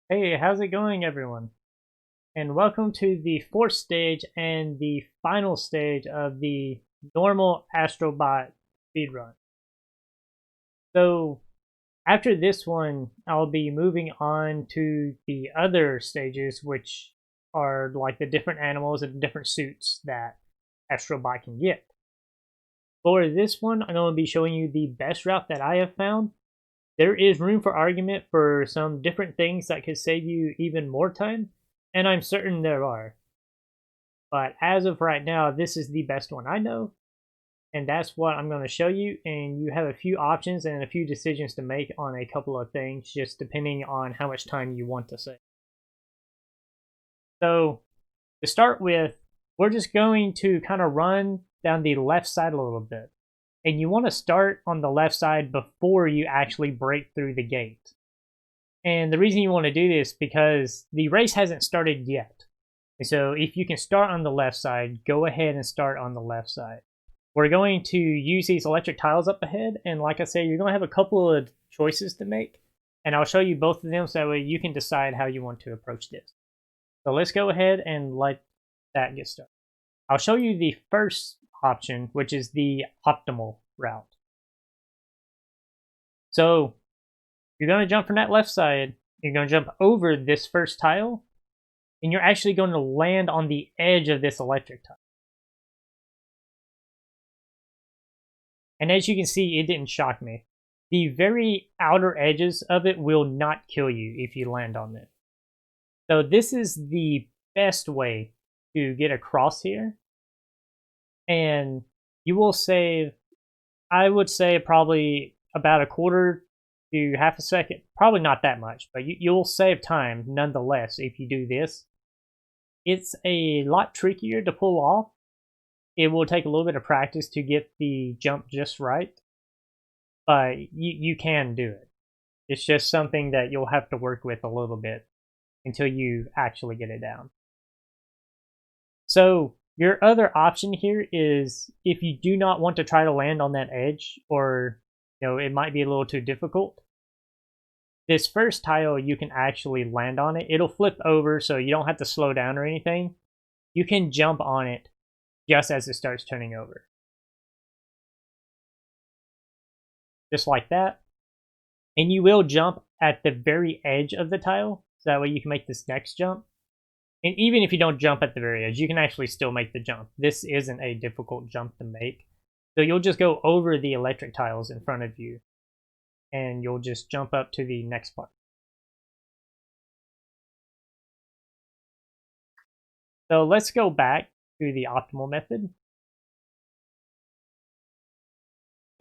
Hey, how's it going, everyone? And welcome to the fourth stage and the final stage of the normal Astro Bot speedrun. So, after this one, I'll be moving on to the other stages, which are like the different animals and different suits that Astro Bot can get. For this one, I'm going to be showing you the best route that I have found. There is room for argument for some different things that could save you even more time, and I'm certain there are. But as of right now, this is the best one I know, and that's what I'm going to show you. And you have a few options and a few decisions to make on a couple of things, just depending on how much time you want to save. So to start with, we're just going to kind of run down the left side a little bit. And you want to start on the left side before you actually break through the gate. And the reason you want to do this because the race hasn't started yet. And so if you can start on the left side, go ahead and start on the left side. We're going to use these electric tiles up ahead, and like I said, you're going to have a couple of choices to make, and I'll show you both of them so that way you can decide how you want to approach this. So let's go ahead and let that get started. I'll show you the first option, which is the optimal route. So you're going to jump from that left side, you're going to jump over this first tile, and you're actually going to land on the edge of this electric tile. And as you can see, it didn't shock me. The very outer edges of it will not kill you if you land on it. So this is the best way to get across here. And you will save, I would say, probably about a quarter to half a second. Probably not that much, but you'll save time nonetheless if you do this. It's a lot trickier to pull off. It will take a little bit of practice to get the jump just right, but you can do it. It's just something that you'll have to work with a little bit until you actually get it down. So your other option here is if you do not want to try to land on that edge, or it might be a little too difficult, this first tile you can actually land on it. It'll flip over so you don't have to slow down or anything. You can jump on it just as it starts turning over. Just like that. And you will jump at the very edge of the tile, so that way you can make this next jump. And even if you don't jump at the very edge, you can actually still make the jump. This isn't a difficult jump to make. So you'll just go over the electric tiles in front of you, and you'll just jump up to the next part. So let's go back to the optimal method.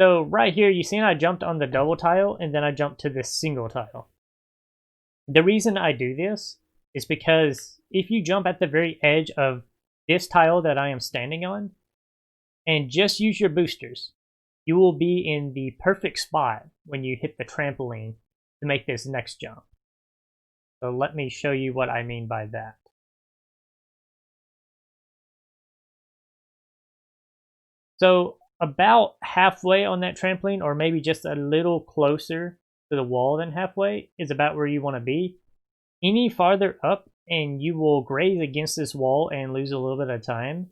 So right here, you see I jumped on the double tile, and then I jumped to this single tile. The reason I do this is because if you jump at the very edge of this tile that I am standing on, and just use your boosters, you will be in the perfect spot when you hit the trampoline to make this next jump. So let me show you what I mean by that. So about halfway on that trampoline, or maybe just a little closer to the wall than halfway, is about where you want to be. Any farther up and you will graze against this wall and lose a little bit of time.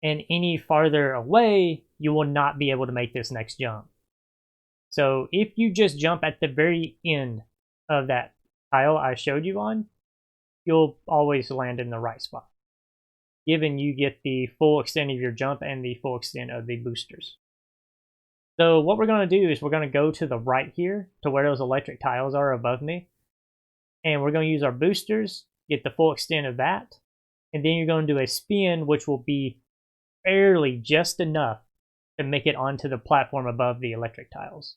And any farther away, you will not be able to make this next jump. So if you just jump at the very end of that tile I showed you on, you'll always land in the right spot, given you get the full extent of your jump and the full extent of the boosters. So what we're going to do is we're going to go to the right here to where those electric tiles are above me. And we're going to use our boosters, get the full extent of that. And then you're going to do a spin, which will be barely just enough to make it onto the platform above the electric tiles.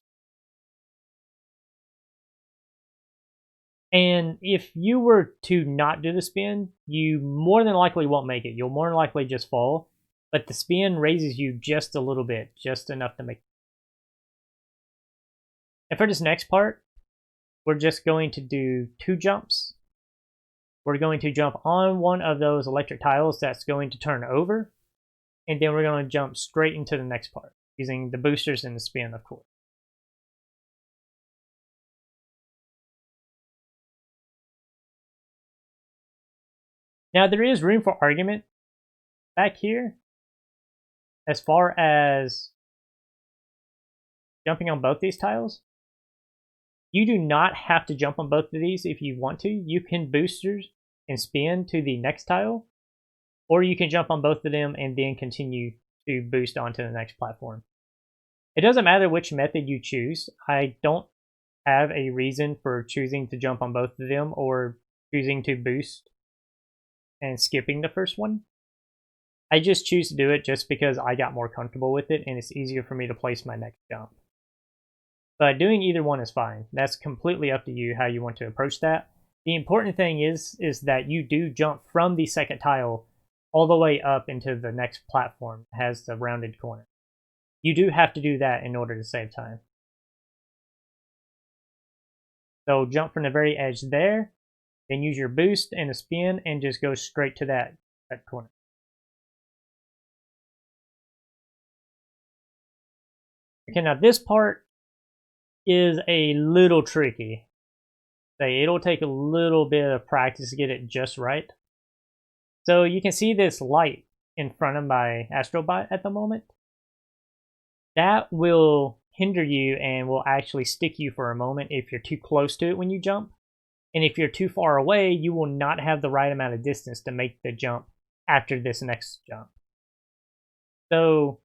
And if you were to not do the spin, you more than likely won't make it. You'll more than likely just fall. But the spin raises you just a little bit, just enough to make it. And for this next part, we're just going to do 2 jumps. We're going to jump on one of those electric tiles that's going to turn over. And then we're going to jump straight into the next part, using the boosters and the spin, of course. Now there is room for argument back here as far as jumping on both these tiles. You do not have to jump on both of these if you want to. You can boosters and spin to the next tile, or you can jump on both of them and then continue to boost onto the next platform. It doesn't matter which method you choose. I don't have a reason for choosing to jump on both of them or choosing to boost and skipping the first one. I just choose to do it just because I got more comfortable with it and it's easier for me to place my next jump. But doing either one is fine. That's completely up to you how you want to approach that. The important thing is that you do jump from the second tile all the way up into the next platform that has the rounded corner. You do have to do that in order to save time. So jump from the very edge there, then use your boost and a spin and just go straight to that corner. Okay, now this part is a little tricky. It'll take a little bit of practice to get it just right. So you can see this light in front of my Astro Bot at the moment. That will hinder you and will actually stick you for a moment if you're too close to it when you jump. And if you're too far away, you will not have the right amount of distance to make the jump after this next jump. So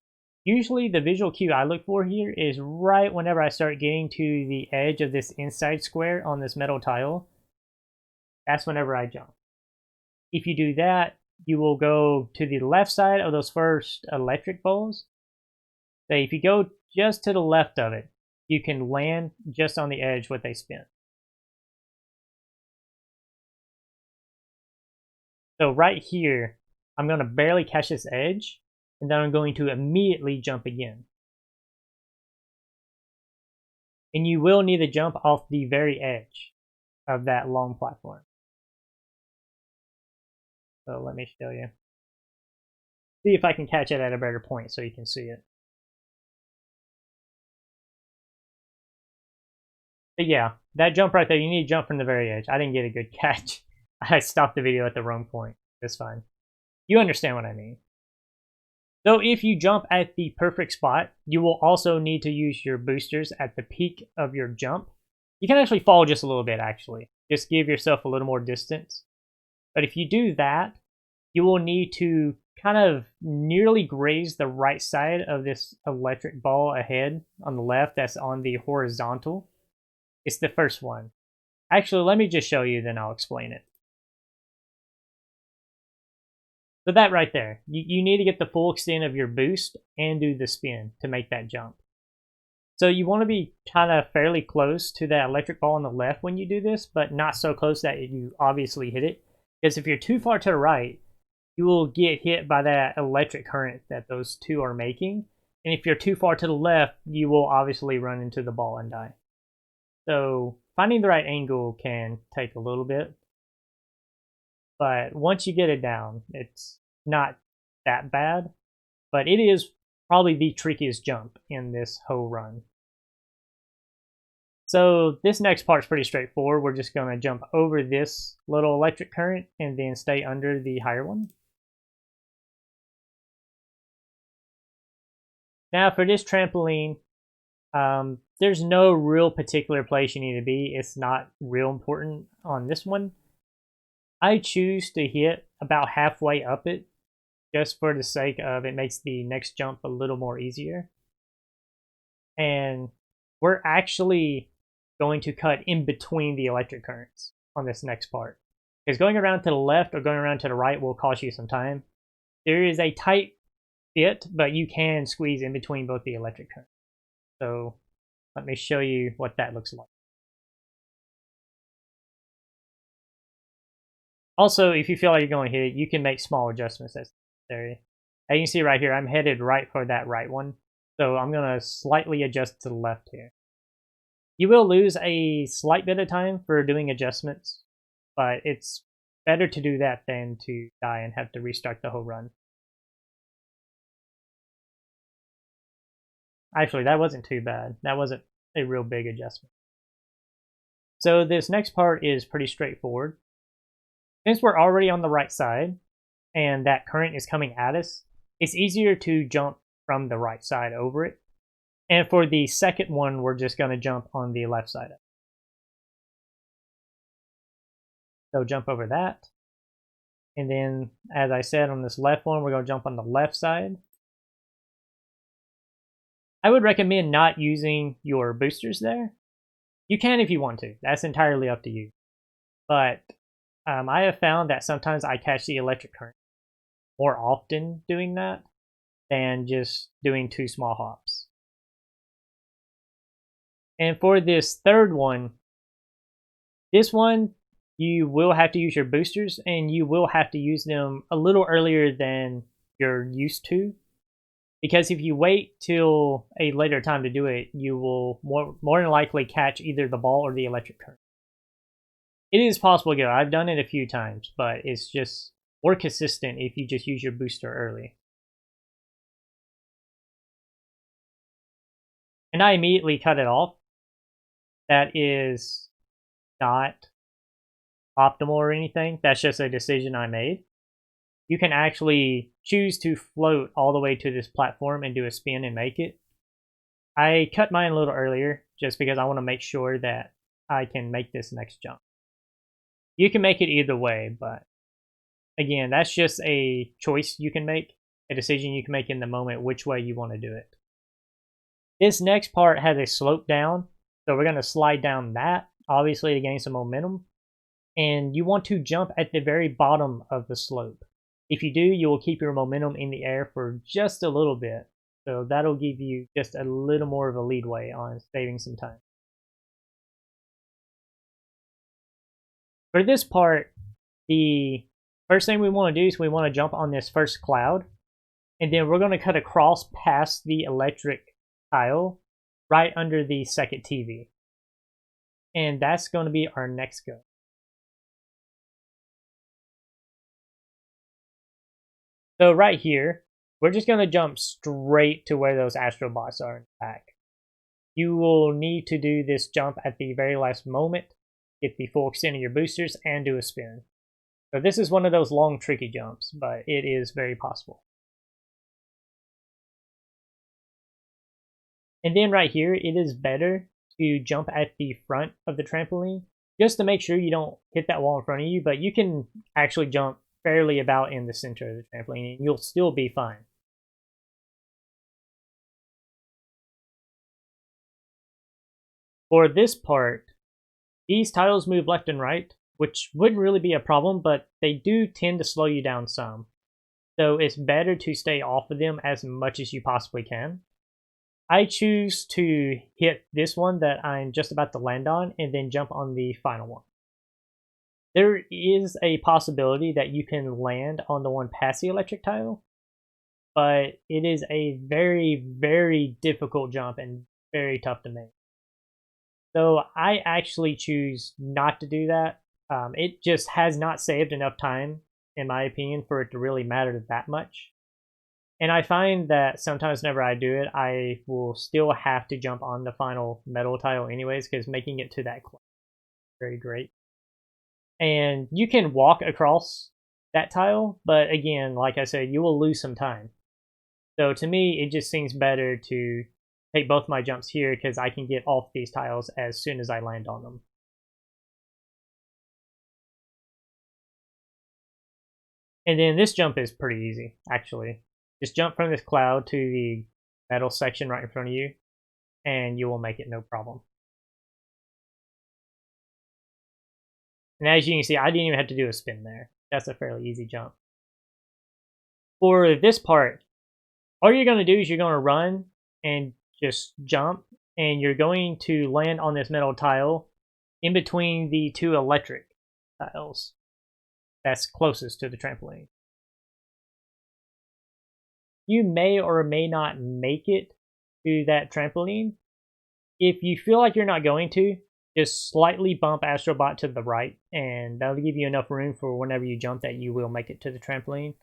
usually the visual cue I look for here is right whenever I start getting to the edge of this inside square on this metal tile. That's whenever I jump. If you do that, you will go to the left side of those first electric balls. So if you go just to the left of it, you can land just on the edge what they spin. So right here, I'm going to barely catch this edge, and then I'm going to immediately jump again. And you will need to jump off the very edge of that long platform. So let me show you. See if I can catch it at a better point so you can see it. But yeah, that jump right there, you need to jump from the very edge. I didn't get a good catch. I stopped the video at the wrong point. That's fine. You understand what I mean. So if you jump at the perfect spot, you will also need to use your boosters at the peak of your jump. You can actually fall just a little bit, actually. Just give yourself a little more distance. But if you do that, you will need to kind of nearly graze the right side of this electric ball ahead on the left that's on the horizontal. It's the first one. Actually, let me just show you, then I'll explain it. So that right there, you need to get the full extent of your boost and do the spin to make that jump. So you want to be kind of fairly close to that electric ball on the left when you do this, but not so close that you obviously hit it. Because if you're too far to the right, you will get hit by that electric current that those two are making. And if you're too far to the left, you will obviously run into the ball and die. So finding the right angle can take a little bit. But once you get it down, it's not that bad. But it is probably the trickiest jump in this whole run. So this next part's pretty straightforward. We're just going to jump over this little electric current and then stay under the higher one. Now for this trampoline, there's no real particular place you need to be. It's not real important on this one. I choose to hit about halfway up it, just for the sake of it makes the next jump a little more easier. And we're actually going to cut in between the electric currents on this next part. Because going around to the left or going around to the right will cost you some time. There is a tight fit, but you can squeeze in between both the electric currents. So let me show you what that looks like. Also, if you feel like you're going to hit it, you can make small adjustments as necessary. As you can see right here, I'm headed right for that right one. So I'm going to slightly adjust to the left here. You will lose a slight bit of time for doing adjustments, but it's better to do that than to die and have to restart the whole run. Actually, that wasn't too bad. That wasn't a real big adjustment. So this next part is pretty straightforward. Since we're already on the right side and that current is coming at us, it's easier to jump from the right side over it. And for the second one, we're just going to jump on the left side. So jump over that. And then, as I said, on this left one, we're going to jump on the left side. I would recommend not using your boosters there. You can if you want to. That's entirely up to you. But I have found that sometimes I catch the electric current more often doing that than just doing 2 small hops. And for this third one, this one, you will have to use your boosters, and you will have to use them a little earlier than you're used to. Because if you wait till a later time to do it, you will more than likely catch either the ball or the electric current. It is possible to get it. I've done it a few times, but it's just more consistent if you just use your booster early. And I immediately cut it off. That is not optimal or anything. That's just a decision I made. You can actually choose to float all the way to this platform and do a spin and make it. I cut mine a little earlier just because I want to make sure that I can make this next jump. You can make it either way, but again, that's just a choice you can make, a decision you can make in the moment which way you want to do it. This next part has a slope down, so we're going to slide down that, obviously to gain some momentum. And you want to jump at the very bottom of the slope. If you do, you will keep your momentum in the air for just a little bit. So that'll give you just a little more of a leadway on saving some time. For this part, the first thing we want to do is we want to jump on this first cloud. And then we're going to cut across past the electric tile right under the second TV. And that's going to be our next go. So right here, we're just going to jump straight to where those Astro Bots are in the back. You will need to do this jump at the very last moment, get the full extent of your boosters, and do a spin. So this is one of those long, tricky jumps, but it is very possible. And then right here, it is better to jump at the front of the trampoline, just to make sure you don't hit that wall in front of you, but you can actually jump fairly about in the center of the trampoline, and you'll still be fine. For this part, these tiles move left and right, which wouldn't really be a problem, but they do tend to slow you down some. So it's better to stay off of them as much as you possibly can. I choose to hit this one that I'm just about to land on and then jump on the final one. There is a possibility that you can land on the one past the electric tile, but it is a very, very difficult jump and very tough to make. So I actually choose not to do that. It just has not saved enough time, in my opinion, for it to really matter that much. And I find that sometimes whenever I do it, I will still have to jump on the final metal tile anyways, because making it to that close is very great. And you can walk across that tile, but again, like I said, you will lose some time. So to me, it just seems better to take both my jumps here because I can get off these tiles as soon as I land on them. And then this jump is pretty easy, actually. Just jump from this cloud to the metal section right in front of you, and you will make it no problem. And as you can see, I didn't even have to do a spin there. That's a fairly easy jump. For this part, all you're going to do is you're going to run and just jump, and you're going to land on this metal tile in between the 2 electric tiles that's closest to the trampoline. You may or may not make it to that trampoline. If you feel like you're not going to, just slightly bump Astro Bot to the right, and that'll give you enough room for whenever you jump that you will make it to the trampoline.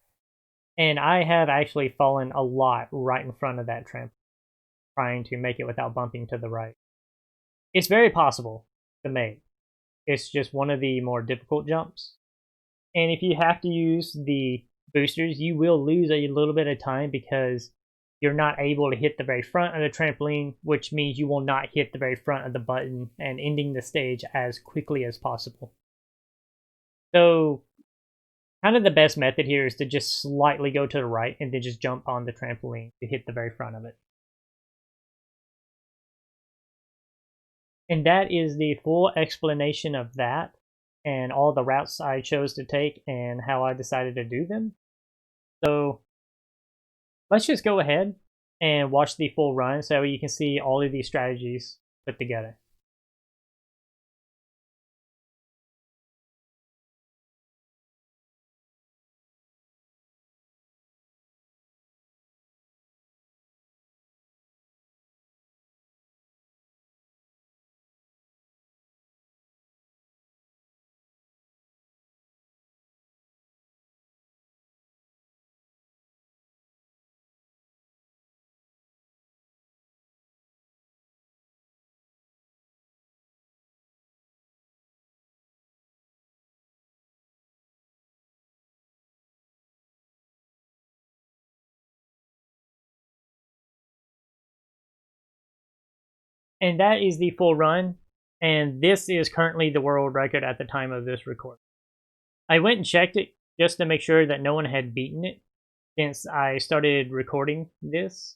And I have actually fallen a lot right in front of that trampoline, trying to make it without bumping to the right. It's very possible to make. It's just one of the more difficult jumps. And if you have to use the boosters, you will lose a little bit of time because you're not able to hit the very front of the trampoline, which means you will not hit the very front of the button and ending the stage as quickly as possible. So kind of the best method here is to just slightly go to the right and then just jump on the trampoline to hit the very front of it. And that is the full explanation of that and all the routes I chose to take and how I decided to do them. So let's just go ahead and watch the full run so you can see all of these strategies put together. And that is the full run, and this is currently the world record at the time of this recording. I went and checked it just to make sure that no one had beaten it since I started recording this,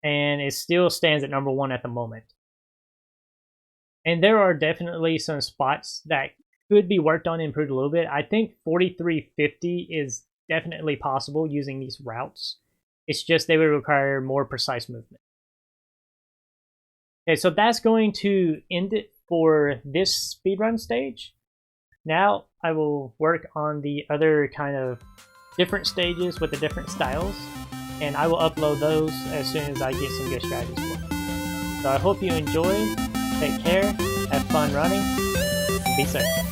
and it still stands at number 1 at the moment. And there are definitely some spots that could be worked on and improved a little bit. I think 4350 is definitely possible using these routes. It's just they would require more precise movement. Okay, so that's going to end it for this speedrun stage. Now I will work on the other kind of different stages with the different styles, and I will upload those as soon as I get some good strategies for them. So I hope you enjoy, take care, have fun running, and be safe.